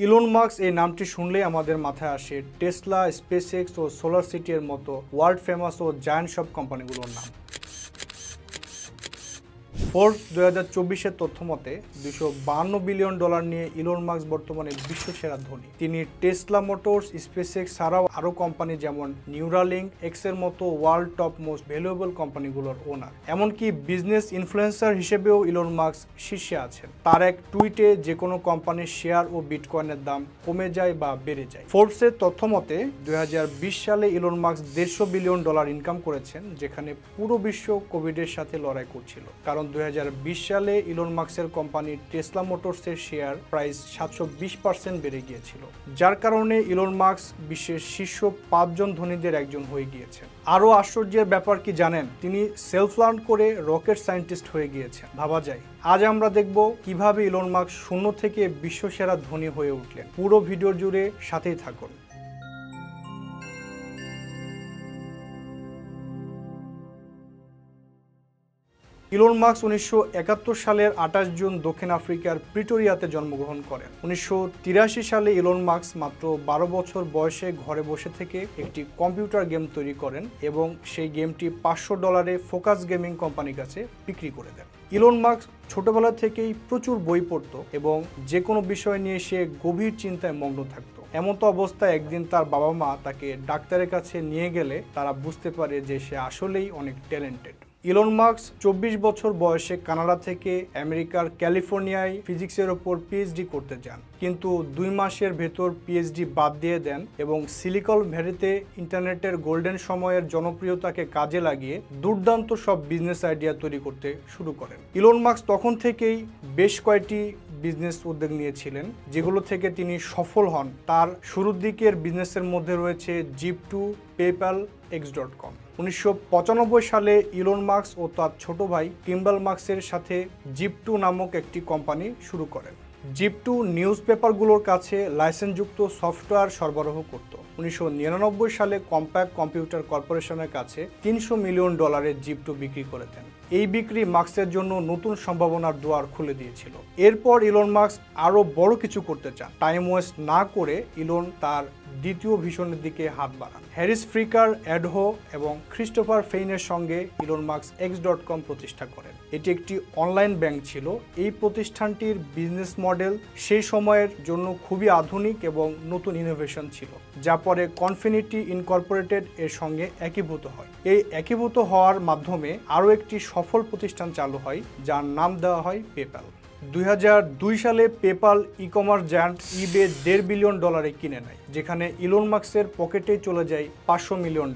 Elon Musk এই নামটি শুনলেই আমাদের মাথায় আসে টেসলা, স্পেসএক্স ও সোলার সিটি এর মতো ওয়ার্ল্ড ফেমাস ও জায়ান্ট সব কোম্পানিগুলোর নাম। ফোর্বস 2024-এর তথ্য মতে $252 বিলিয়ন নিয়ে ইলন মাস্ক বর্তমানে বিশ্বসেরা ধনী। তিনি টেসলা মোটরস, স্পেসএক্স ছাড়াও আরও কোম্পানি যেমন নিউরালিঙ্ক, এক্সের মতো ওয়ার্ল্ড টপ মোস্ট ভ্যালুয়েবল কোম্পানিগুলোর ওনার। এমনকি বিজনেস ইনফ্লুয়েন্সার হিসেবেও ইলন মাস্ক শীর্ষে আছেন। তার এক টুইটে যে কোনো কোম্পানির শেয়ার ও বিটকয়েনের দাম কমে যায় বা বেড়ে যায়। ফোর্বসের তথ্য মতে 2020 সালে ইলন মাস্ক $150 বিলিয়ন ইনকাম করেছেন, যেখানে পুরো বিশ্ব কোভিডের সাথে লড়াই করছিল। কারণ 2020 সালে ইলন মাস্কের কোম্পানি টেসলা মোটরসের শেয়ার প্রাইস 720% বেড়ে গিয়েছিল, যার কারণে ইলন মাস্ক বিশ্বের শীর্ষ 5 জন ধনীদের একজন হয়ে গিয়েছেন। আরও আশ্চর্যের ব্যাপার কি জানেন, তিনি সেলফ লার্ন করে রকেট সায়েন্টিস্ট হয়ে গিয়েছেন। ভাবা যায়। আজ আমরা দেখব কিভাবে ইলন মাস্ক শূন্য থেকে বিশ্বসেরা ধনী হয়ে উঠলেন। পুরো ভিডিও জুড়ে সাথেই থাকুন। ইলন মাস্ক 1971 সালের 28 জুন দক্ষিণ আফ্রিকার প্রিটোরিয়াতে জন্মগ্রহণ করেন। 1983 সালে ইলন মাস্ক মাত্র 12 বছর বয়সে ঘরে বসে থেকে একটি কম্পিউটার গেম তৈরি করেন এবং সেই গেমটি $500 ফোকাস গেমিং কোম্পানির কাছে বিক্রি করে দেন। ইলন মাস্ক ছোটবেলা থেকেই প্রচুর বই পড়ত এবং যে কোনো বিষয় নিয়ে সে গভীর চিন্তায় মগ্ন থাকত। এমতো অবস্থায় একদিন তার বাবা মা তাকে ডাক্তারের কাছে নিয়ে গেলে তারা বুঝতে পারে যে সে আসলেই অনেক ট্যালেন্টেড। ইলন মাস্ক 24 বছর বয়সে কানাডা থেকে আমেরিকার ক্যালিফোর্নিয়ায় ফিজিক্সের ওপর পিএইচডি করতে যান, কিন্তু 2 মাসের ভেতর পিএইচডি বাদ দিয়ে দেন এবং সিলিকন ভ্যালিতে ইন্টারনেটের গোল্ডেন সময়ের জনপ্রিয়তাকে কাজে লাগিয়ে দুর্দান্ত সব বিজনেস আইডিয়া তৈরি করতে শুরু করেন। ইলন মাস্ক তখন থেকেই বেশ কয়েকটি বিজনেস উদ্যোগ নিয়েছিলেন, যেগুলো থেকে তিনি সফল হন। তার শুরুর দিকের বিজনেসের মধ্যে রয়েছে জিপ2, পেপ্যাল, x.com। 1995 সালে ইলন মাস্ক ও তার ছোট ভাই কিম্বাল মাস্কের সাথে জিপ2 নামক একটি কোম্পানি শুরু করেন। জিপ2 নিউজ পেপারগুলোর কাছে লাইসেন্সযুক্ত সফটওয়্যার সরবরাহ করত। 1999 সালে কম্প্যাক্ট কম্পিউটার কর্পোরেশনের কাছে $300 মিলিয়ন জিপ2 বিক্রি করে দেন। এই বিক্রি মাস্কের জন্য নতুন সম্ভাবনার দুয়ার খুলে দিয়েছিল। এরপর ইলন মাস্ক আরও বড় কিছু করতে চান। টাইম ওয়েস্ট না করে ইলন তার দ্বিতীয় ভিশনের দিকে হাত বাড়ান। হ্যারিস ফ্রিকার, এডহো এবং ক্রিস্টোফার ফেইনের সঙ্গে ইলন মাস্ক x.com প্রতিষ্ঠা করেন। এটি একটি অনলাইন ব্যাংক ছিল। এই প্রতিষ্ঠানটির বিজনেস মডেল সেই সময়ের জন্য খুবই আধুনিক এবং নতুন ইনোভেশন ছিল, যা পরে কনফিনিটি ইনকর্পোরেটেড এর সঙ্গে একীভূত হয়। এই একীভূত হওয়ার মাধ্যমে আরও একটি সফল প্রতিষ্ঠান চালু হয়, যার নাম দেওয়া হয় পেপ্যাল। 2002 সালে পেপ্যাল ই-কমার্স জায়ান্ট ইবে $1.5 বিলিয়ন কিনে নেয়, যেখানে ইলন মাস্কের পকেটেই চলে যায় $500 মিলিয়ন।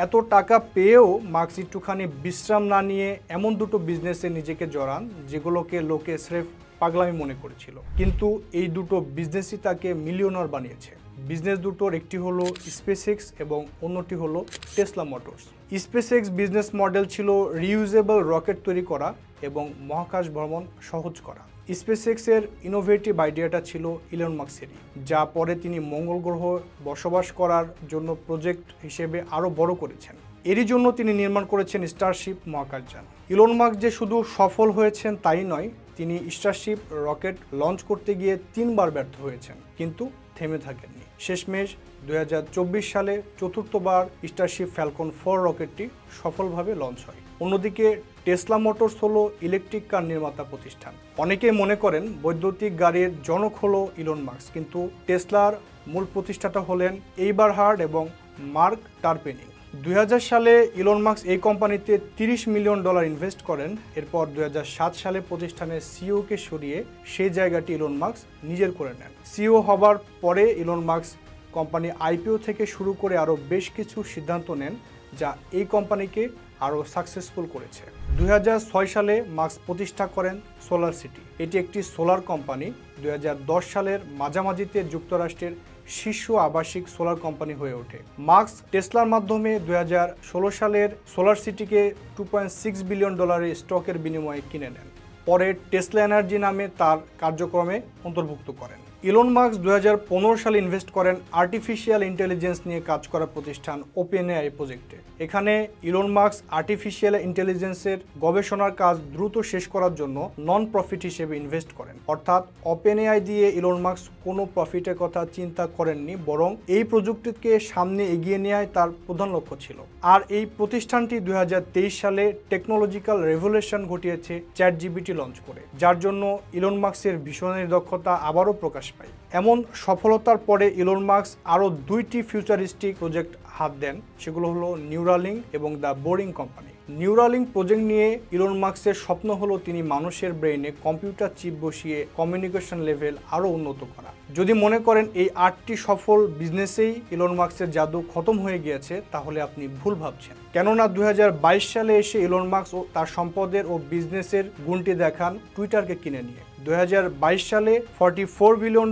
এত টাকা পেয়েও মাস্ক একটুখানি বিশ্রাম না নিয়ে এমন দুটো বিজনেসে নিজেকে জড়ান যেগুলোকে লোকে স্রেফ পাগলামি মনে করেছিল, কিন্তু এই দুটো বিজনেসই তাকে মিলিয়নার বানিয়েছে। বিজনেস দুটোর একটি হলো স্পেসএক্স এবং অন্যটি হলো Tesla motors. SpaceX business model ছিল রিইউজেবল রকেট তৈরি করা এবং মহাকাশ ভ্রমণ সহজ করা। স্পেসএক্সের ইনোভেটিভ আইডিয়াটা ছিল ইলন মাস্কেরই, যা পরে তিনি মঙ্গল গ্রহ বসবাস করার জন্য প্রজেক্ট হিসেবে আরও বড় করেছেন। এরই জন্য তিনি নির্মাণ করেছেন স্টারশিপ মহাকাশযান। ইলন মাস্ক যে শুধু সফল হয়েছেন তাই নয়, তিনি স্টারশিপ রকেট লঞ্চ করতে গিয়ে 3 বার ব্যর্থ হয়েছেন, কিন্তু থেমে থাকেননি। শেষমেশ 2024 সালে চতুর্থবার স্টারশিপ ফ্যালকন 4 রকেটটি সফলভাবে লঞ্চ হয়। অন্যদিকে টেসলা মোটরস হলো ইলেকট্রিক কার নির্মাতা প্রতিষ্ঠান। অনেকেই মনে করেন বৈদ্যুতিক গাড়ির জনক হলো ইলন মাস্ক, কিন্তু টেসলার মূল প্রতিষ্ঠাতা হলেন এইবারহার্ড এবং মার্ক টারপেনিং। 2000 সালে ইলন মাস্ক এই কোম্পানিতে $30 মিলিয়ন ইনভেস্ট করেন। এরপর 2007 সালে প্রতিষ্ঠানের সিইওকে সরিয়ে সেই জায়গাটি ইলন মাস্ক নিজের করে নেন। সিইও হবার পরে ইলন মাস্ক কোম্পানি আইপিও থেকে শুরু করে আরও বেশ কিছু সিদ্ধান্ত নেন, যা এই কোম্পানিকে আরও সাকসেসফুল করেছে। 2006 সালে মাস্ক প্রতিষ্ঠা করেন সোলার সিটি। এটি একটি সোলার কোম্পানি। 2010 সালের মাঝামাঝিতে যুক্তরাষ্ট্রের শীর্ষ আবাসিক সোলার কোম্পানি হয়ে ওঠে। মাস্ক টেসলার মাধ্যমে 2016 সালের সোলার সিটিকে $2.6 বিলিয়ন স্টকের বিনিময়ে কিনে নেন। পরে টেসলা এনার্জি নামে তার কার্যক্রমে অন্তর্ভুক্ত করেন। ইলন মাস্ক 2015 সালে ইনভেস্ট করেন আর্টিফিশিয়াল ইন্টেলিজেন্স নিয়ে কাজ করা প্রতিষ্ঠান ওপেনএআই প্রজেক্টে। এখানে ইলন মাস্ক আর্টিফিশিয়াল ইন্টেলিজেন্সের গবেষণার কাজ দ্রুত শেষ করার জন্য নন প্রফিট হিসেবে ইনভেস্ট করেন। অর্থাৎ ওপেনএআই দিয়ে ইলন মাস্ক কোনো প্রফিটের কথা চিন্তা করেননি, বরং এই প্রযুক্তিকে সামনে এগিয়ে নেওয়াই তার প্রধান লক্ষ্য ছিল। আর এই প্রতিষ্ঠানটি 2023 সালে টেকনোলজিক্যাল রেভলিউশন ঘটিয়েছে চ্যাটজিপিটি লঞ্চ করে, যার জন্য ইলন মাস্কের ভিশনের দক্ষতা আবারও প্রকাশ পায়। এমন সফলতার পরে ইলন মাস্ক আরও 2টি ফিউচারিস্টিক প্রজেক্ট হাত দেন, সেগুলো হলো নিউরালিঙ্ক এবং the boring company. Neuralink project নিয়ে ইলন মাস্কের স্বপ্ন হলো তিনি মানুষের ব্রেইনে কম্পিউটার চিপ বসিয়ে কমিউনিকেশন লেভেল আরও উন্নত করা। যদি মনে করেন এই 8টি সফল বিজনেসেই ইলন মাস্কের জাদু খতম হয়ে গিয়েছে, তাহলে আপনি ভুল ভাবছেন। কেননা 2022 সালে এসে ইলন মাস্ক ও তার সম্পদের ও বিজনেসের গুণটি দেখান টুইটারকে কিনে নিয়ে। 2022 সালে $44 বিলিয়ন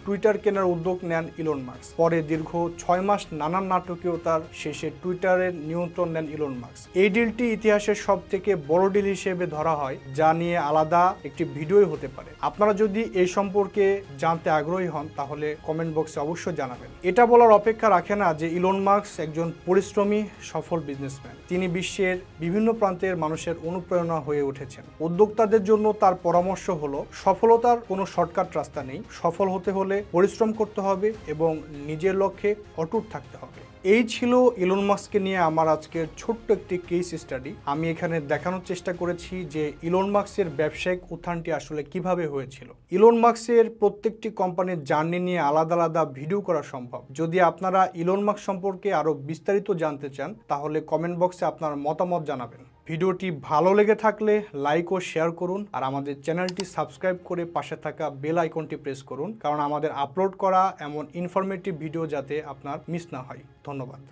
টুইটার কেনার উদ্যোগ নেন ইলন মাস্ক। পরে দীর্ঘ 6 মাস নানান নাটকীয়তার শেষে টুইটারের নিয়ন্ত্রণ নেন ইলন মাস্ক। এই ডিলটি ইতিহাসের সব থেকে বড় ডিল হিসেবে ধরা হয়, যা নিয়ে আলাদা একটি ভিডিওই হতে পারে। আপনারা যদি এই সম্পর্কে জানতে আগ্রহী হন তাহলে কমেন্ট বক্সে অবশ্যই জানাবেন। এটা বলার অপেক্ষা রাখে না যে ইলন মাস্ক একজন পরিশ্রমী সফল বিজনেসম্যান। তিনি বিশ্বের বিভিন্ন প্রান্তের মানুষের অনুপ্রেরণা হয়ে উঠেছেন। উদ্যোক্তাদের জন্য তার পরামর্শ হলো, সফলতার কোনো শর্টকাট রাস্তা নেই। সফল হতে হলে পরিশ্রম করতে হবে এবং নিজের লক্ষ্যে অটুট থাকতে হবে। এই ছিল ইলন মাস্ককে নিয়ে আমার আজকের ছোট্ট একটি কেস স্টাডি। আমি এখানে দেখানোর চেষ্টা করেছি যে ইলন মাস্কের ব্যবসায়িক উত্থানটি আসলে কিভাবে হয়েছিল। ইলন মাস্কের প্রত্যেকটি কোম্পানির জার্নি নিয়ে আলাদা আলাদা ভিডিও করা সম্ভব। যদি আপনারা ইলন মাস্ক সম্পর্কে আরও বিস্তারিত জানতে চান তাহলে কমেন্ট বক্সে আপনার মতামত জানাবেন। ভিডিওটি ভালো লেগে থাকলে লাইক ও শেয়ার করুন, আর আমাদের চ্যানেলটি সাবস্ক্রাইব করে পাশে থাকা বেল আইকনটি প্রেস করুন, কারণ আমাদের আপলোড করা এমন ইনফরমেটিভ ভিডিও যাতে আপনার মিস না হয়। ধন্যবাদ।